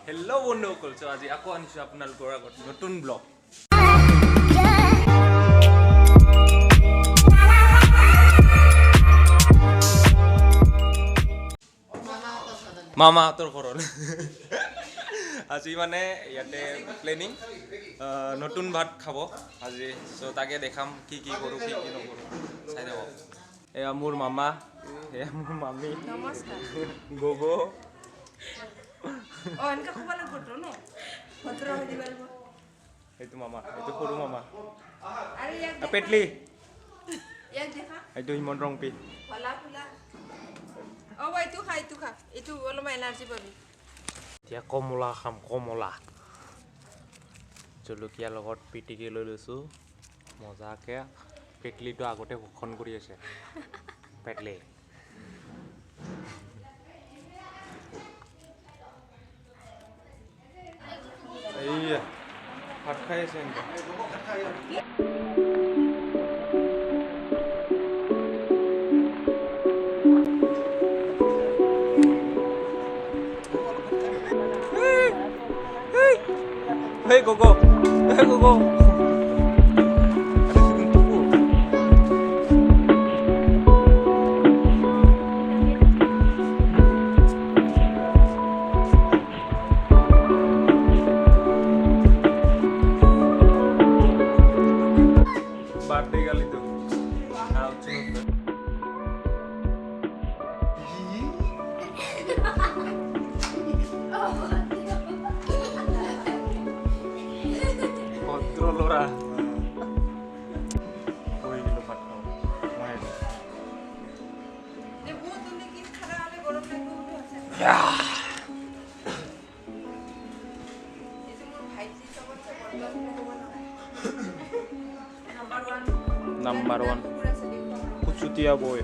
Hello' বন্ধুসকল, চ' আজি আকৌ আনিছোঁ আপোনালোকৰ আগত নতুন ব্লগ। মামাহঁতৰ ঘৰত আজি মানে ইয়াতে প্লেনিং নতুন ভাত খাব আজি, চ' তাকে দেখাম কি কি কৰোঁ কি কি নকৰোঁ, চাই যাব। এয়া মোৰ মামা, এয়া মোৰ মামী, গগো। এইটো মামা, এইটো সৰু মামা, পেটলি, এইটো হিমন্ত ৰংপি। এতিয়া কমলা খাম, কমলা জলকীয়াৰ লগত পিটিকি লৈ লৈছোঁ মজাকৈ। পেটলিটো আগতে ভক্ষণ কৰি আছে পেটলি। এইয়া ভাত খাই আছে এনেকৈ। Hey Gogo, hey Gogo. Birthday kali tu. Lora. Koi kilo भात खाओ। ये वो तुमने किस खाना वाले गरम में को अच्छा। या। ये तो मोर भाई जी सब से बर्गर में को बना है। नंबर 1 कुचुतिया बॉय।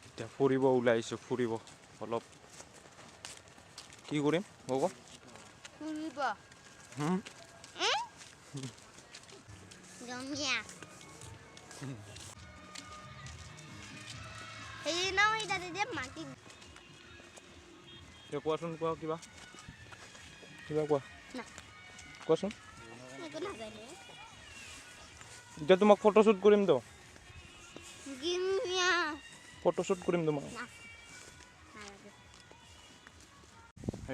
এতিয়া ফুৰিব ওলাইছোঁ, ফুৰিব অলপ। কি কৰিম হ'ব? ফুৰিব কোৱাচোন, কোৱা কিবা কিবা কোৱা, কোৱাচোন। এতিয়া তোমাক ফটোশ্বুট কৰিম তো, ফটোশ্বুট কৰিম তোমাক।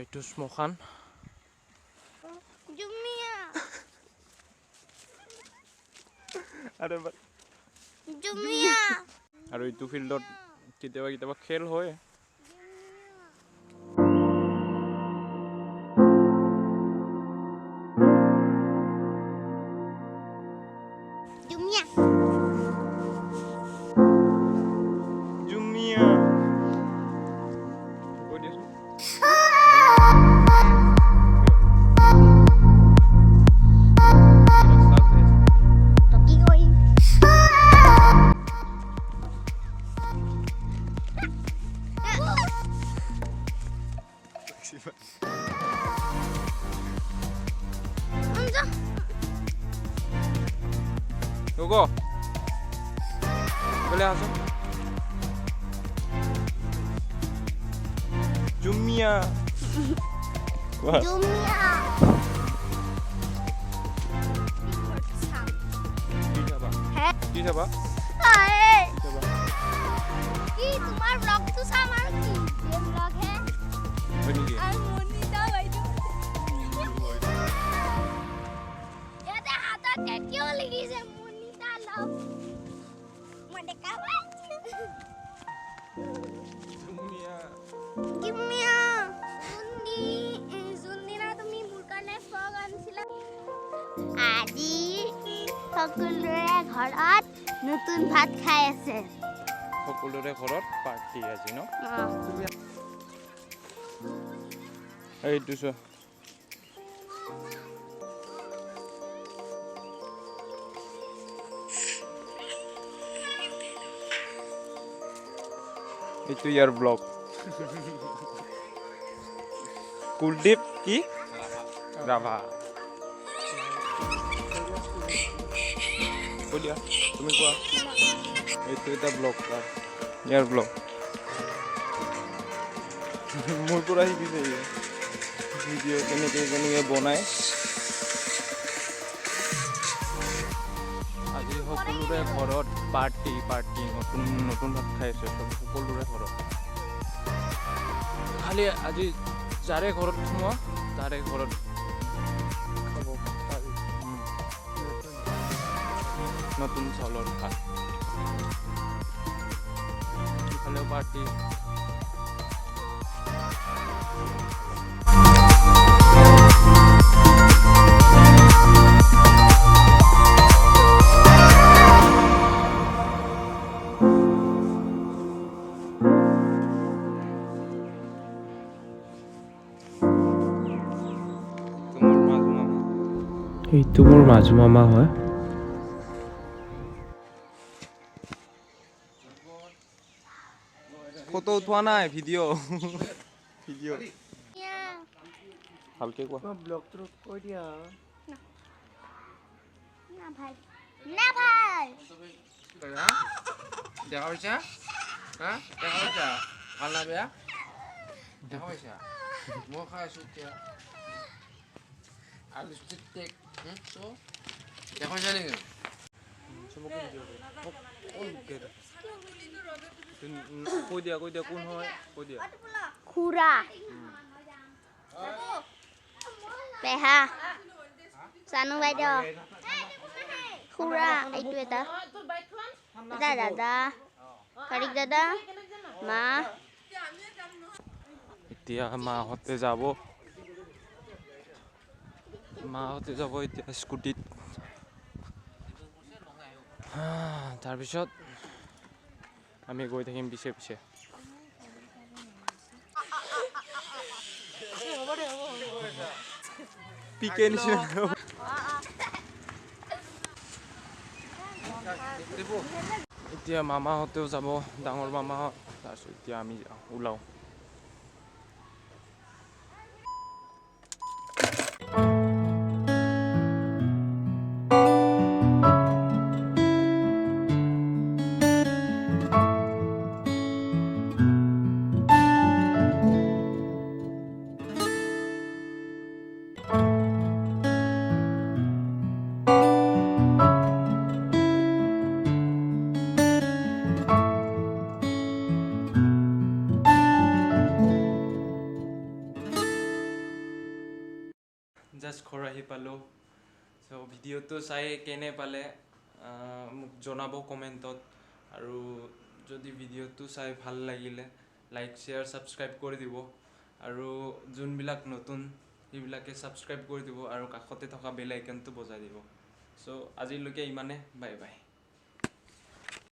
এইটো শ্মশান। আৰু এইটো ফিল্ডত কেতিয়াবা কেতিয়াবা খেল হয়। Gogo, boleh langsung. Jumia. Jumia. Di siapa? Di siapa? Hai. Di siapa? Ki, तुम्हारा vlog तो sama ki. ये vlog है. बनी गया. मोनिता भाई जो. ये तो हाथा टेटियो लगी से. আজি সকলোৰে ঘৰত নতুন ভাত খাই আছে সকলোৰে ঘৰত পাৰ্টি আজি ন অ এইটো চোৱা এইটো ইয়াৰ ব্লগ কুলদীপ কি ৰাভা কৈ দিয়া তুমি কোৱা এইটো এটা ব্লগ তাৰ ইয়াৰ ব্লগ মোৰ পৰা শিকিছে ভিডিঅ' কেনেকৈ বনায় আজি সকলোৰে ঘৰত পাৰ্টি নতুন ভাত খাই আছে সকলোৰে ঘৰত খালি আজি যাৰে ঘৰত সোমোৱা তাৰে ঘৰত খাব পাৰি নতুন চাউলৰ ভাত ইফালেও পাৰ্টি এইটো মোৰ মাজু মামা হয় ফটো উঠোৱা নাই ভিডিঅ' ভালকে কোৱা ব্লগটো কৈ দিয়া না ভাই না ভাই দেখা পাইছা হা দেখা পাইছা ভাল না বেয়া দেখা পাইছা মই খাই আছো এতিয়া আৰু লিপষ্টিক টেক চ' দেখা পাইছা নেকি কৈ দিয়া কোন হয় কৈ দিয়া খুৰা পেহা জানু বাইদেউ খুৰা এইটো এটা দাদা কাৰিক দাদা মা এতিয়া মাহঁতে যাব এতিয়া স্কুটিত তাৰপিছত আমি গৈ থাকিম পিছে পিকে নিচিনা এতিয়া মামাহঁতেও যাব ডাঙৰ মামাহঁত তাৰপিছত এতিয়া আমি ওলাওঁ জাষ্ট ঘৰ আহি পালোঁ চ' ভিডিঅ'টো চাই কেনে পালে মোক জনাব কমেণ্টত আৰু যদি ভিডিঅ'টো চাই ভাল লাগিলে লাইক শ্বেয়াৰ ছাবস্ক্ৰাইব কৰি দিব আৰু যোনবিলাক নতুন সেইবিলাকে ছাবস্ক্ৰাইব কৰি দিব আৰু কাষতে থকা বেল আইকনটো বজাই দিব চ' আজিলৈকে ইমানে বাই বাই